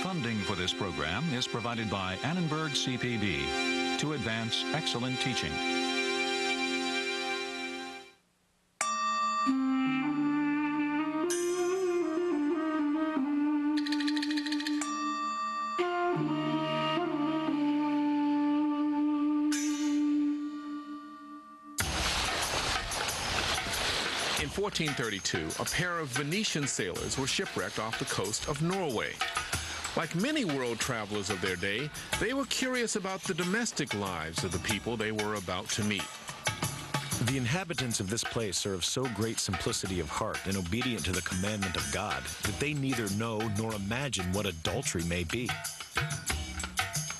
Funding for this program is provided by Annenberg CPB to advance excellent teaching. In 1432, a pair of Venetian sailors were shipwrecked off the coast of Norway. Like many world travelers of their day, they were curious about the domestic lives of the people they were about to meet. The inhabitants of this place are of so great simplicity of heart and obedient to the commandment of God that they neither know nor imagine what adultery may be.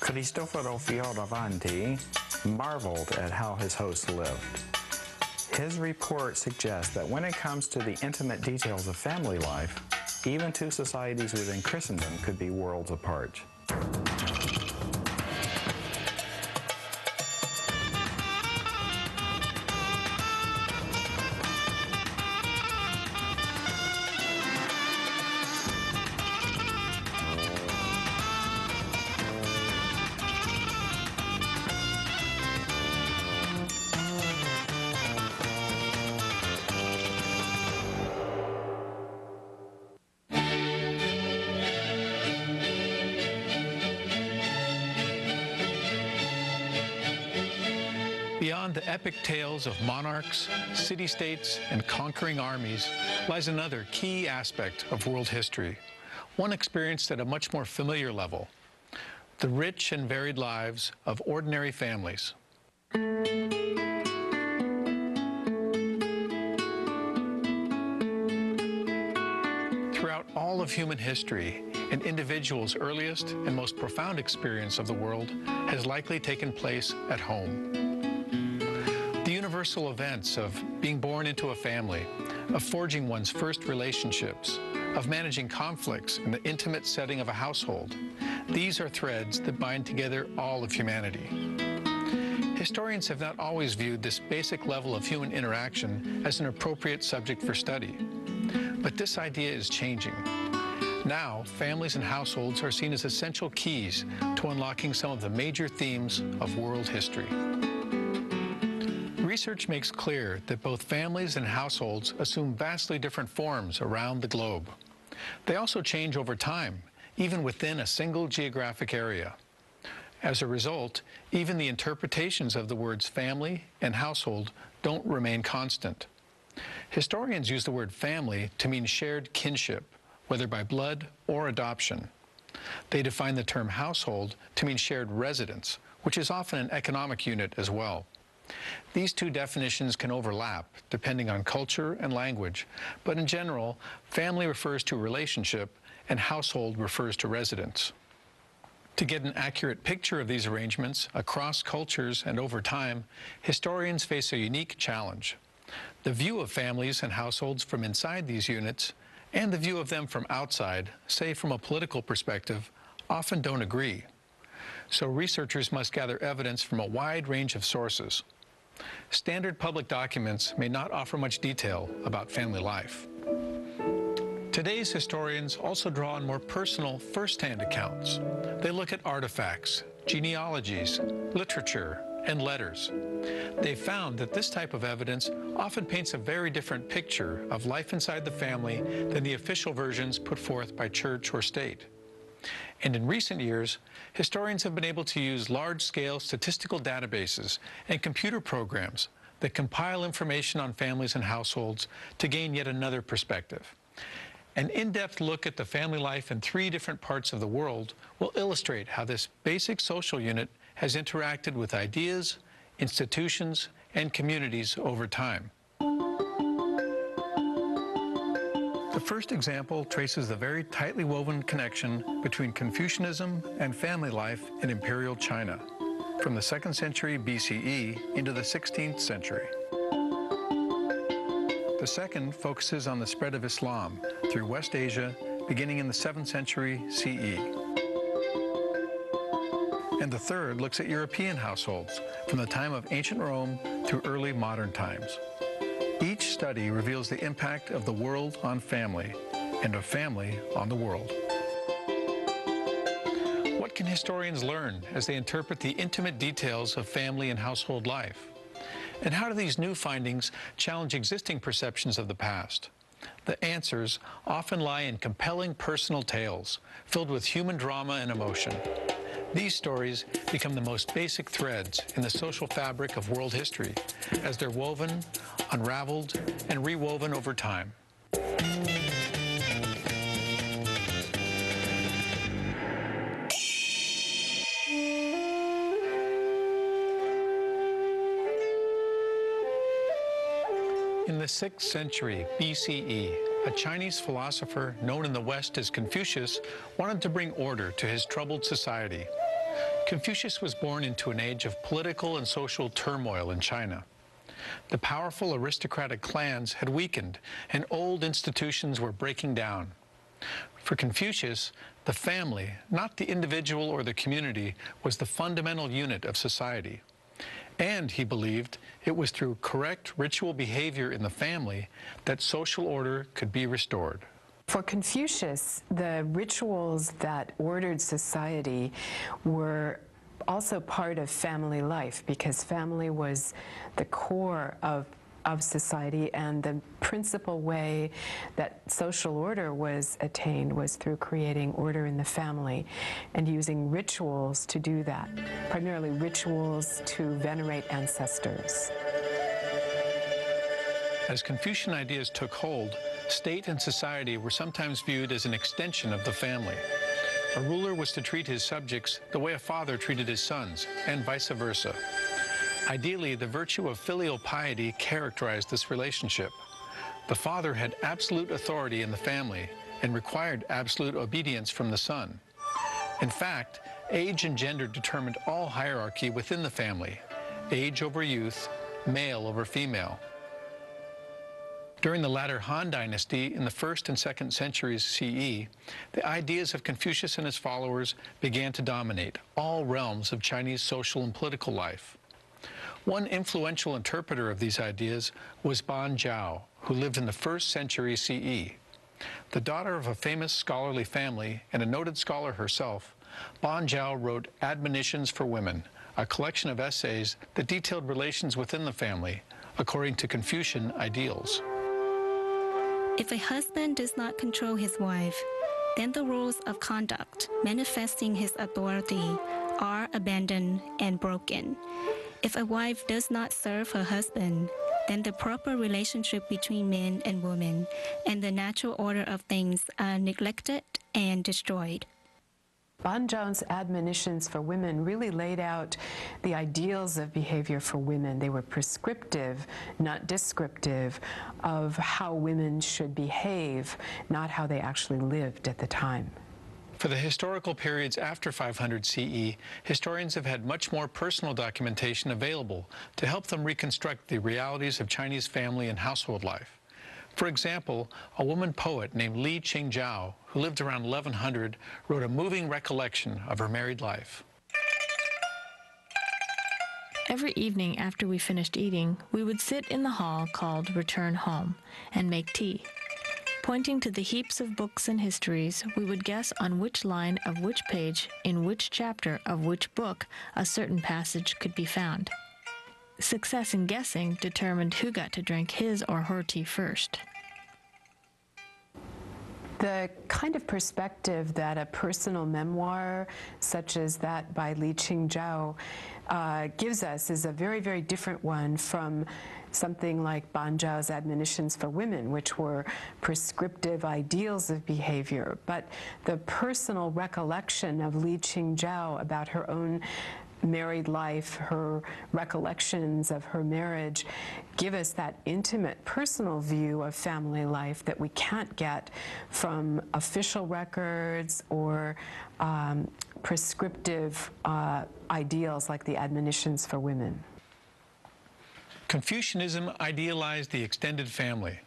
Cristoforo Fioravanti marveled at how his hosts lived. His report suggests that when it comes to the intimate details of family life, even two societies within Christendom could be worlds apart. Beyond the epic tales of monarchs, city-states, and conquering armies lies another key aspect of world history, one experienced at a much more familiar level: the rich and varied lives of ordinary families. Throughout all of human history, an individual's earliest and most profound experience of the world has likely taken place at home. The universal events of being born into a family, of forging one's first relationships, of managing conflicts in the intimate setting of a household, these are threads that bind together all of humanity. Historians have not always viewed this basic level of human interaction as an appropriate subject for study. But this idea is changing. Now, families and households are seen as essential keys to unlocking some of the major themes of world history. Research makes clear that both families and households assume vastly different forms around the globe. They also change over time, even within a single geographic area. As a result, even the interpretations of the words family and household don't remain constant. Historians use the word family to mean shared kinship, whether by blood or adoption. They define the term household to mean shared residence, which is often an economic unit as well. These two definitions can overlap depending on culture and language, but in general, family refers to relationship and household refers to residence. To get an accurate picture of these arrangements across cultures and over time, historians face a unique challenge. The view of families and households from inside these units and the view of them from outside, say from a political perspective, often don't agree. So researchers must gather evidence from a wide range of sources. Standard public documents may not offer much detail about family life. Today's historians also draw on more personal, first-hand accounts. They look at artifacts, genealogies, literature, and letters. They found that this type of evidence often paints a very different picture of life inside the family than the official versions put forth by church or state. And in recent years, historians have been able to use large-scale statistical databases and computer programs that compile information on families and households to gain yet another perspective. An in-depth look at the family life in 3 different parts of the world will illustrate how this basic social unit has interacted with ideas, institutions, and communities over time. The first example traces the very tightly woven connection between Confucianism and family life in imperial China, from the 2nd century BCE into the 16th century. The second focuses on the spread of Islam through West Asia, beginning in the 7th century CE. And the third looks at European households from the time of ancient Rome through early modern times. Each study reveals the impact of the world on family and of family on the world. What can historians learn as they interpret the intimate details of family and household life? And how do these new findings challenge existing perceptions of the past? The answers often lie in compelling personal tales filled with human drama and emotion. These stories become the most basic threads in the social fabric of world history as they're woven, unraveled, and rewoven over time. In the 6th century BCE, a Chinese philosopher known in the West as Confucius wanted to bring order to his troubled society. Confucius was born into an age of political and social turmoil in China. The powerful aristocratic clans had weakened, and old institutions were breaking down. For Confucius, the family, not the individual or the community, was the fundamental unit of society. And he believed it was through correct ritual behavior in the family that social order could be restored. For Confucius, the rituals that ordered society were also part of family life, because family was the core of society, and the principal way that social order was attained was through creating order in the family and using rituals to do that, primarily rituals to venerate ancestors. As Confucian ideas took hold, state and society were sometimes viewed as an extension of the family. A ruler was to treat his subjects the way a father treated his sons, and vice versa. Ideally, the virtue of filial piety characterized this relationship. The father had absolute authority in the family and required absolute obedience from the son. In fact, age and gender determined all hierarchy within the family: age over youth, male over female. During the latter Han Dynasty in the 1st and 2nd centuries CE, the ideas of Confucius and his followers began to dominate all realms of Chinese social and political life. One influential interpreter of these ideas was Ban Zhao, who lived in the 1st century CE. The daughter of a famous scholarly family and a noted scholar herself, Ban Zhao wrote Admonitions for Women, a collection of essays that detailed relations within the family, according to Confucian ideals. If a husband does not control his wife, then the rules of conduct manifesting his authority are abandoned and broken. If a wife does not serve her husband, then the proper relationship between men and women and the natural order of things are neglected and destroyed. Ban Zhao's admonitions for women really laid out the ideals of behavior for women. They were prescriptive, not descriptive, of how women should behave, not how they actually lived at the time. For the historical periods after 500 CE, historians have had much more personal documentation available to help them reconstruct the realities of Chinese family and household life. For example, a woman poet named Li Qingzhao, who lived around 1100, wrote a moving recollection of her married life. Every evening after we finished eating, we would sit in the hall called Return Home and make tea. Pointing to the heaps of books and histories, we would guess on which line of which page, in which chapter of which book, a certain passage could be found. Success in guessing determined who got to drink his or her tea first. The kind of perspective that a personal memoir, such as that by Li Qingzhao, gives us is a very, very different one from something like Ban Zhao's admonitions for women, which were prescriptive ideals of behavior. But the personal recollection of Li Qingzhao about her own married life, her recollections of her marriage, give us that intimate personal view of family life that we can't get from official records or prescriptive ideals like the admonitions for women. Confucianism idealized the extended family,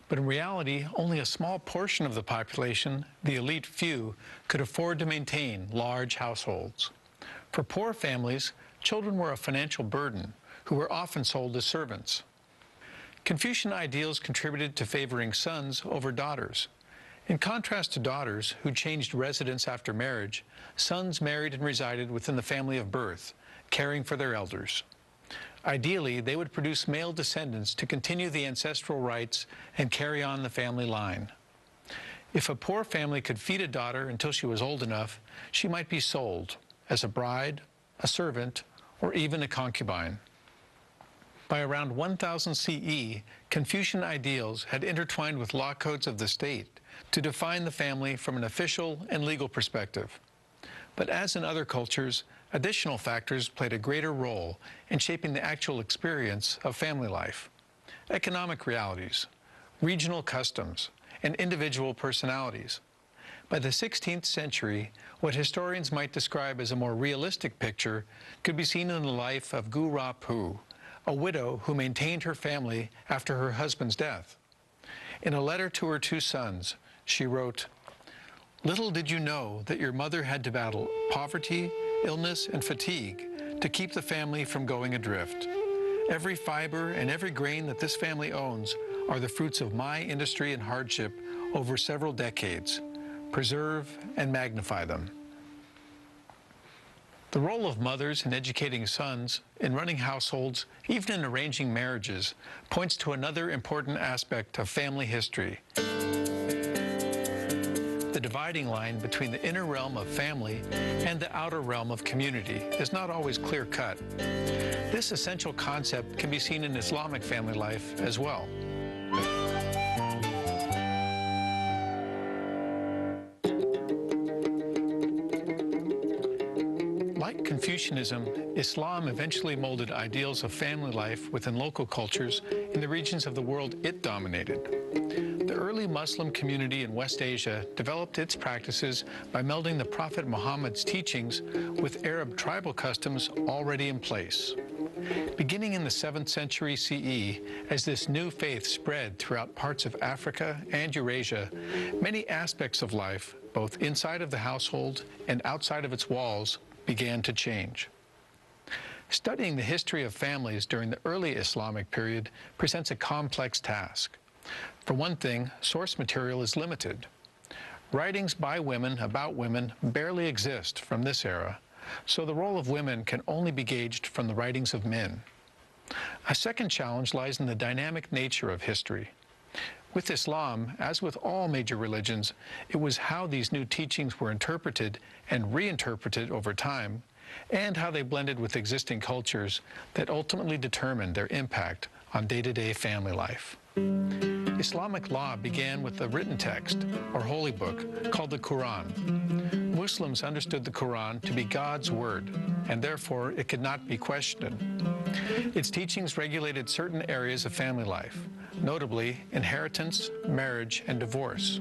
but in reality, only a small portion of the population, the elite few, could afford to maintain large households. For poor families, children were a financial burden who were often sold as servants. Confucian ideals contributed to favoring sons over daughters. In contrast to daughters who changed residence after marriage, sons married and resided within the family of birth, caring for their elders. Ideally, they would produce male descendants to continue the ancestral rights and carry on the family line. If a poor family could feed a daughter until she was old enough, she might be sold as a bride, a servant, or even a concubine. By around 1000 CE, Confucian ideals had intertwined with law codes of the state to define the family from an official and legal perspective. But as in other cultures, additional factors played a greater role in shaping the actual experience of family life. Economic realities, regional customs, and individual personalities. By the 16th century, what historians might describe as a more realistic picture could be seen in the life of Gu Ra Pu, a widow who maintained her family after her husband's death. In a letter to her 2 sons, she wrote, "Little did you know that your mother had to battle poverty, illness, and fatigue to keep the family from going adrift. Every fiber and every grain that this family owns are the fruits of my industry and hardship over several decades. Preserve and magnify them." The role of mothers in educating sons, in running households, even in arranging marriages, points to another important aspect of family history. The dividing line between the inner realm of family and the outer realm of community is not always clear-cut. This essential concept can be seen in Islamic family life as well. Like Confucianism, Islam eventually molded ideals of family life within local cultures in the regions of the world it dominated. The early Muslim community in West Asia developed its practices by melding the Prophet Muhammad's teachings with Arab tribal customs already in place. Beginning in the 7th century CE, as this new faith spread throughout parts of Africa and Eurasia, many aspects of life, both inside of the household and outside of its walls, began to change. Studying the history of families during the early Islamic period presents a complex task. For one thing, source material is limited. Writings by women about women barely exist from this era, so the role of women can only be gauged from the writings of men. A second challenge lies in the dynamic nature of history. With Islam, as with all major religions, it was how these new teachings were interpreted and reinterpreted over time, and how they blended with existing cultures that ultimately determined their impact on day-to-day family life. Islamic law began with a written text, or holy book, called the Quran. Muslims understood the Quran to be God's word, and therefore it could not be questioned. Its teachings regulated certain areas of family life, notably inheritance, marriage, and divorce.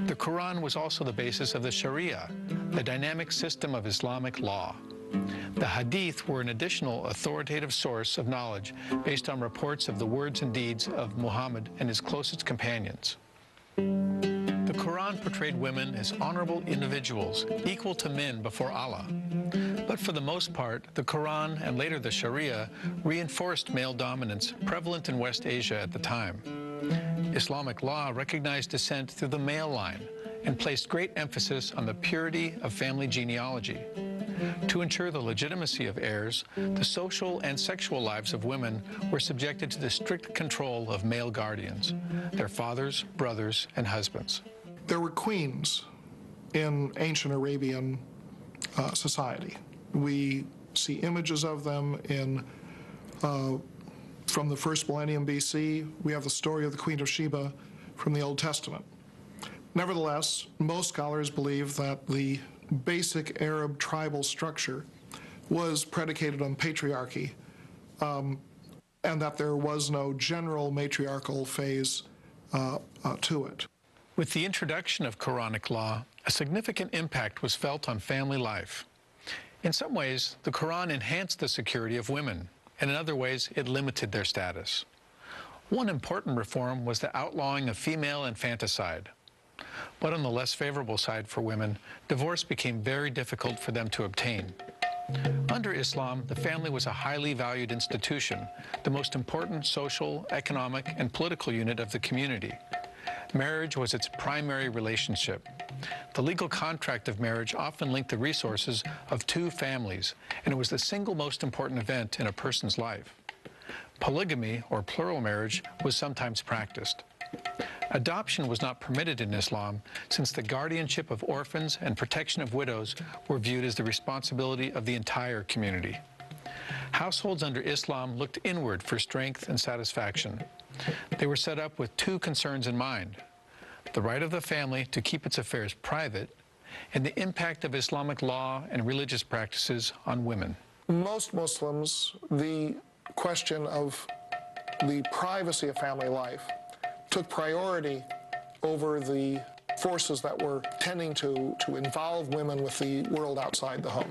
The Quran was also the basis of the Sharia, the dynamic system of Islamic law. The Hadith were an additional authoritative source of knowledge based on reports of the words and deeds of Muhammad and his closest companions. The Quran portrayed women as honorable individuals, equal to men before Allah. But for the most part, the Quran and later the Sharia reinforced male dominance prevalent in West Asia at the time. Islamic law recognized descent through the male line and placed great emphasis on the purity of family genealogy. To ensure the legitimacy of heirs, the social and sexual lives of women were subjected to the strict control of male guardians, their fathers, brothers, and husbands. There were queens in ancient Arabian society. We see images of them in from the first millennium BC. We have the story of the Queen of Sheba from the Old Testament. Nevertheless, most scholars believe that the basic Arab tribal structure was predicated on patriarchy, and that there was no general matriarchal phase to it. With the introduction of Quranic law, a significant impact was felt on family life. In some ways, the Quran enhanced the security of women, and in other ways, it limited their status. One important reform was the outlawing of female infanticide. But on the less favorable side for women, divorce became very difficult for them to obtain. Under Islam, the family was a highly valued institution, the most important social, economic, and political unit of the community. Marriage was its primary relationship. The legal contract of marriage often linked the resources of two families, and it was the single most important event in a person's life. Polygamy, or plural marriage, was sometimes practiced. Adoption was not permitted in Islam, since the guardianship of orphans and protection of widows were viewed as the responsibility of the entire community. Households under Islam looked inward for strength and satisfaction. They were set up with two concerns in mind: the right of the family to keep its affairs private, and the impact of Islamic law and religious practices on women. Most Muslims, the question of the privacy of family life took priority over the forces that were tending to involve women with the world outside the home.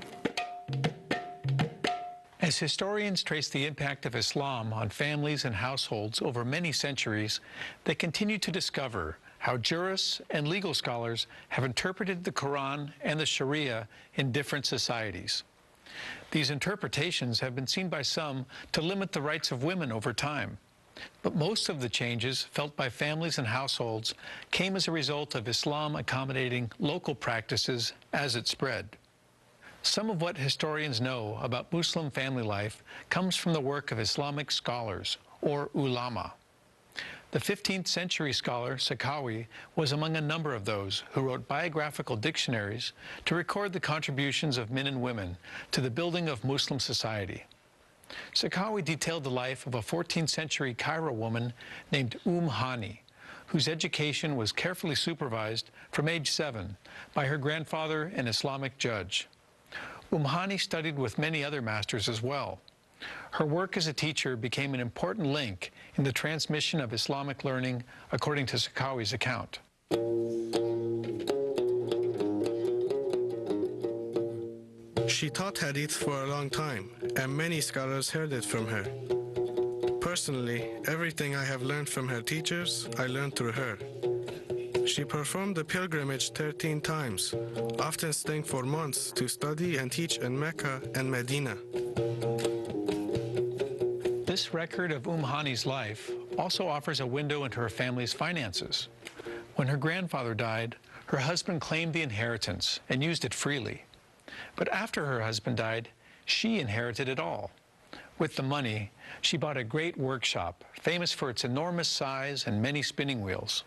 As historians trace the impact of Islam on families and households over many centuries, they continue to discover how jurists and legal scholars have interpreted the Quran and the Sharia in different societies. These interpretations have been seen by some to limit the rights of women over time. But most of the changes felt by families and households came as a result of Islam accommodating local practices as it spread. Some of what historians know about Muslim family life comes from the work of Islamic scholars, or ulama. The 15th century scholar Sakhawi was among a number of those who wrote biographical dictionaries to record the contributions of men and women to the building of Muslim society. Sakhawi detailed the life of a 14th century Cairo woman named Hani, whose education was carefully supervised from age 7 by her grandfather, an Islamic judge. Hani studied with many other masters as well. Her work as a teacher became an important link in the transmission of Islamic learning, according to Sakhawi's account. She taught hadith for a long time, and many scholars heard it from her. Personally, everything I have learned from her teachers, I learned through her. She performed the pilgrimage 13 times, often staying for months to study and teach in Mecca and Medina. This record of Hani's life also offers a window into her family's finances. When her grandfather died, her husband claimed the inheritance and used it freely. But after her husband died, she inherited it all. With the money, she bought a great workshop, famous for its enormous size and many spinning wheels.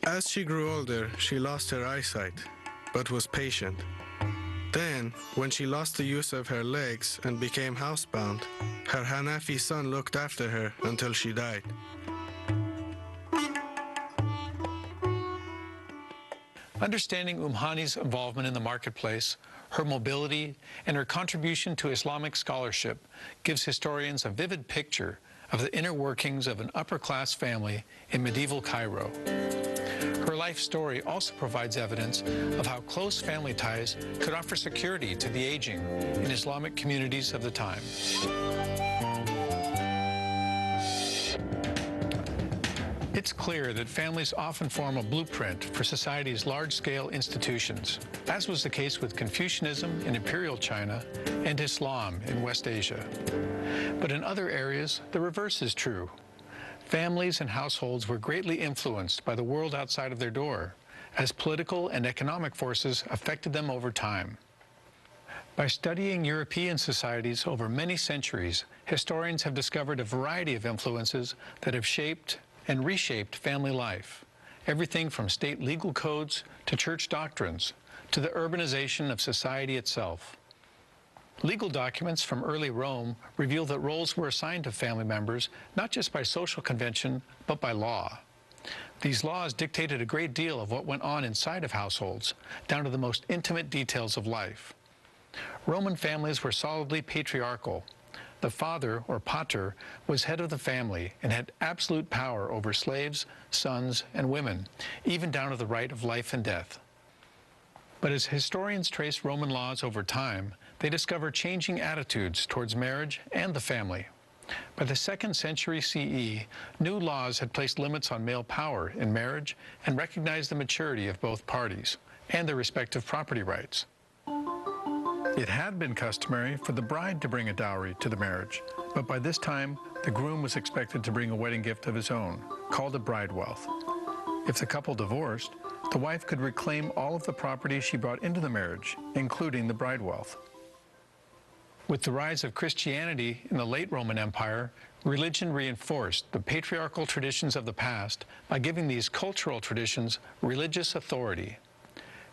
As she grew older, she lost her eyesight, but was patient. Then, when she lost the use of her legs and became housebound, her Hanafi son looked after her until she died. Understanding Hani's involvement in the marketplace, her mobility, and her contribution to Islamic scholarship gives historians a vivid picture of the inner workings of an upper-class family in medieval Cairo. Her life story also provides evidence of how close family ties could offer security to the aging in Islamic communities of the time. It's clear that families often form a blueprint for society's large-scale institutions, as was the case with Confucianism in imperial China and Islam in West Asia. But in other areas, the reverse is true. Families and households were greatly influenced by the world outside of their door, as political and economic forces affected them over time. By studying European societies over many centuries, historians have discovered a variety of influences that have shaped and reshaped family life, everything from state legal codes to church doctrines to the urbanization of society itself. Legal documents from early Rome reveal that roles were assigned to family members not just by social convention, but by law. These laws dictated a great deal of what went on inside of households, down to the most intimate details of life. Roman families were solidly patriarchal. The father, or pater, was head of the family and had absolute power over slaves, sons, and women, even down to the right of life and death. But as historians trace Roman laws over time, they discover changing attitudes towards marriage and the family. By the 2nd century CE, new laws had placed limits on male power in marriage and recognized the maturity of both parties, and their respective property rights. It had been customary for the bride to bring a dowry to the marriage, but by this time, the groom was expected to bring a wedding gift of his own, called a bride wealth. If the couple divorced, the wife could reclaim all of the property she brought into the marriage, including the bride wealth. With the rise of Christianity in the late Roman Empire, religion reinforced the patriarchal traditions of the past by giving these cultural traditions religious authority.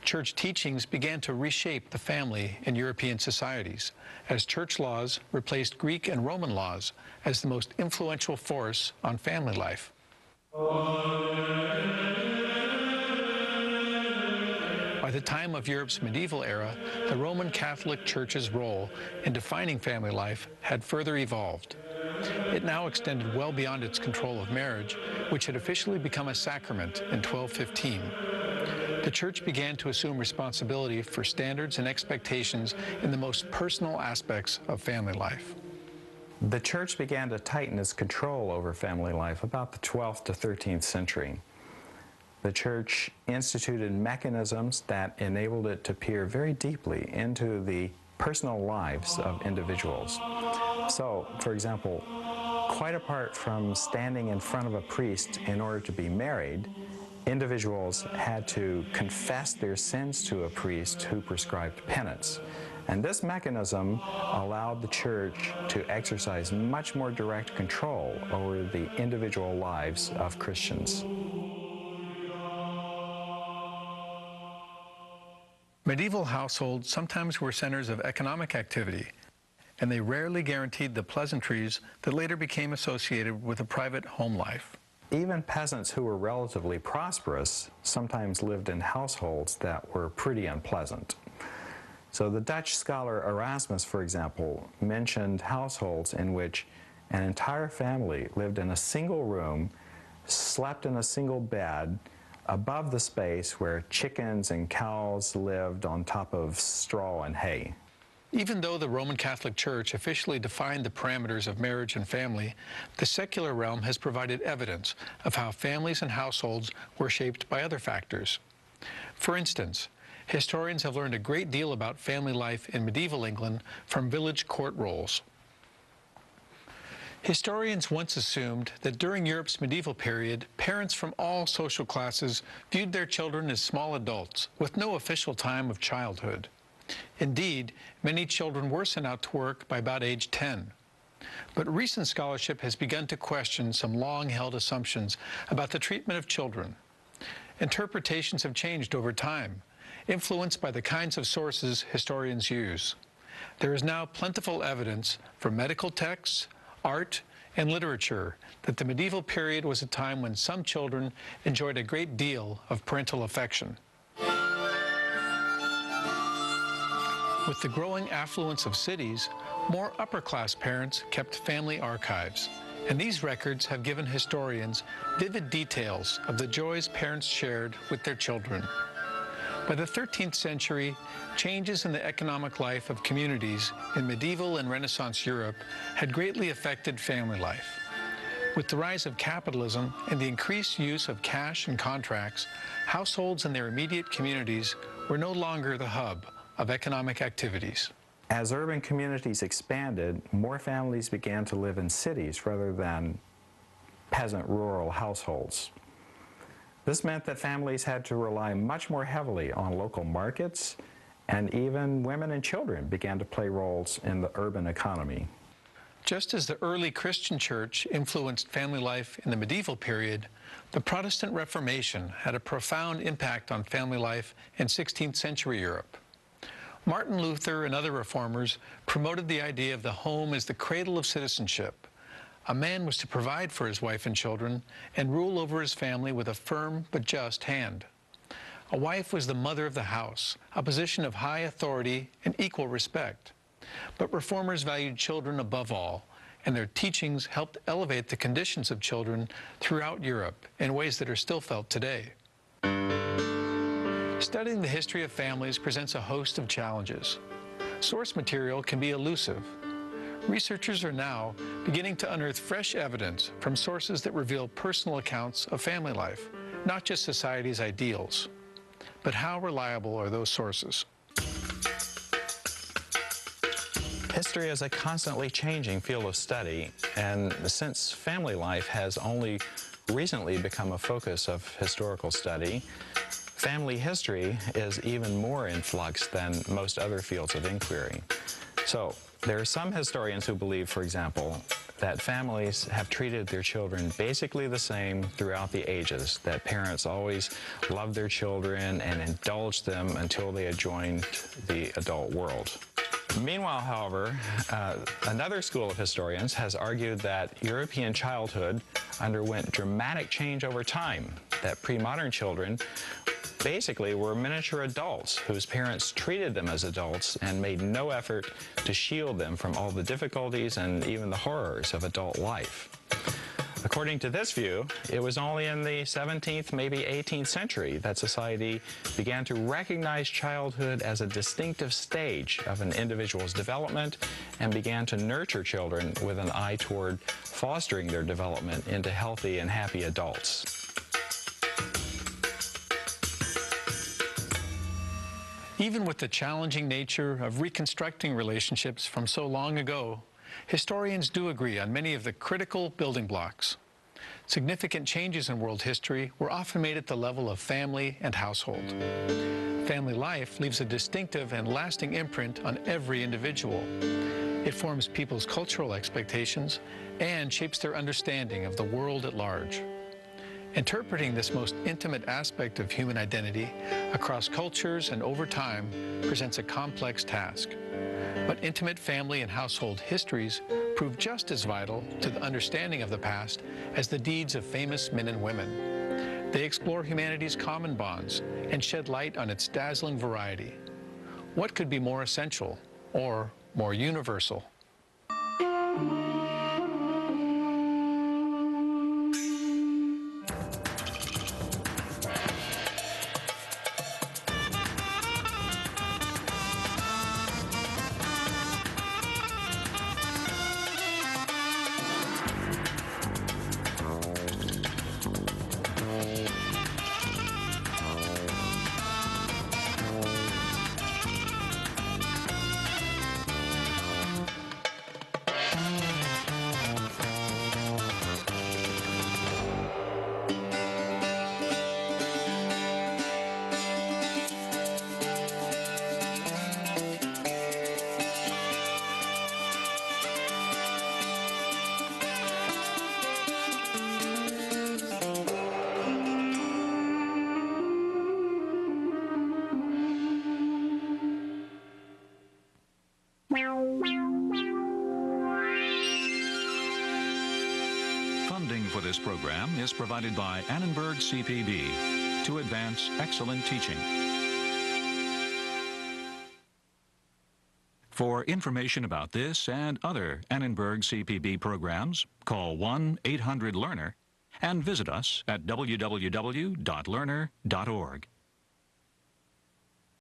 Church teachings began to reshape the family in European societies, as church laws replaced Greek and Roman laws as the most influential force on family life. By the time of Europe's medieval era, the Roman Catholic Church's role in defining family life had further evolved. It now extended well beyond its control of marriage, which had officially become a sacrament in 1215. The Church began to assume responsibility for standards and expectations in the most personal aspects of family life. The Church began to tighten its control over family life about the 12th to 13th century. The Church instituted mechanisms that enabled it to peer very deeply into the personal lives of individuals. So, for example, quite apart from standing in front of a priest in order to be married, individuals had to confess their sins to a priest who prescribed penance. And this mechanism allowed the Church to exercise much more direct control over the individual lives of Christians. Medieval households sometimes were centers of economic activity, and they rarely guaranteed the pleasantries that later became associated with a private home life. Even peasants who were relatively prosperous sometimes lived in households that were pretty unpleasant. So the Dutch scholar Erasmus, for example, mentioned households in which an entire family lived in a single room, slept in a single bed, above the space where chickens and cows lived on top of straw and hay. Even though the Roman Catholic Church officially defined the parameters of marriage and family, the secular realm has provided evidence of how families and households were shaped by other factors. For instance, historians have learned a great deal about family life in medieval England from village court rolls. Historians once assumed that during Europe's medieval period, parents from all social classes viewed their children as small adults with no official time of childhood. Indeed, many children were sent out to work by about age 10. But recent scholarship has begun to question some long-held assumptions about the treatment of children. Interpretations have changed over time, influenced by the kinds of sources historians use. There is now plentiful evidence from medical texts, art, and literature that the medieval period was a time when some children enjoyed a great deal of parental affection. With the growing affluence of cities, more upper-class parents kept family archives, and these records have given historians vivid details of the joys parents shared with their children. By the 13th century, changes in the economic life of communities in medieval and Renaissance Europe had greatly affected family life. With the rise of capitalism and the increased use of cash and contracts, households in their immediate communities were no longer the hub of economic activities. As urban communities expanded, more families began to live in cities rather than peasant rural households. This meant that families had to rely much more heavily on local markets, and even women and children began to play roles in the urban economy. Just as the early Christian church influenced family life in the medieval period, the Protestant Reformation had a profound impact on family life in 16th century Europe. Martin Luther and other reformers promoted the idea of the home as the cradle of citizenship. A man was to provide for his wife and children and rule over his family with a firm but just hand. A wife was the mother of the house, a position of high authority and equal respect. But reformers valued children above all, and their teachings helped elevate the conditions of children throughout Europe in ways that are still felt today. Studying the history of families presents a host of challenges. Source material can be elusive. Researchers are now beginning to unearth fresh evidence from sources that reveal personal accounts of family life, not just society's ideals. But how reliable are those sources? History is a constantly changing field of study, and since family life has only recently become a focus of historical study, family history is even more in flux than most other fields of inquiry. So there are some historians who believe, for example, that families have treated their children basically the same throughout the ages, that parents always loved their children and indulged them until they had joined the adult world. Meanwhile, however, another school of historians has argued that European childhood underwent dramatic change over time, that pre-modern children basically were miniature adults whose parents treated them as adults and made no effort to shield them from all the difficulties and even the horrors of adult life. According to this view, it was only in the 17th, maybe 18th century that society began to recognize childhood as a distinctive stage of an individual's development and began to nurture children with an eye toward fostering their development into healthy and happy adults. Even with the challenging nature of reconstructing relationships from so long ago, historians do agree on many of the critical building blocks. Significant changes in world history were often made at the level of family and household. Family life leaves a distinctive and lasting imprint on every individual. It forms people's cultural expectations and shapes their understanding of the world at large. Interpreting this most intimate aspect of human identity across cultures and over time presents a complex task. But intimate family and household histories prove just as vital to the understanding of the past as the deeds of famous men and women. They explore humanity's common bonds and shed light on its dazzling variety. What could be more essential or more universal? Funding for this program is provided by Annenberg CPB to advance excellent teaching. For information about this and other Annenberg CPB programs, call 1-800-LEARNER and visit us at www.learner.org.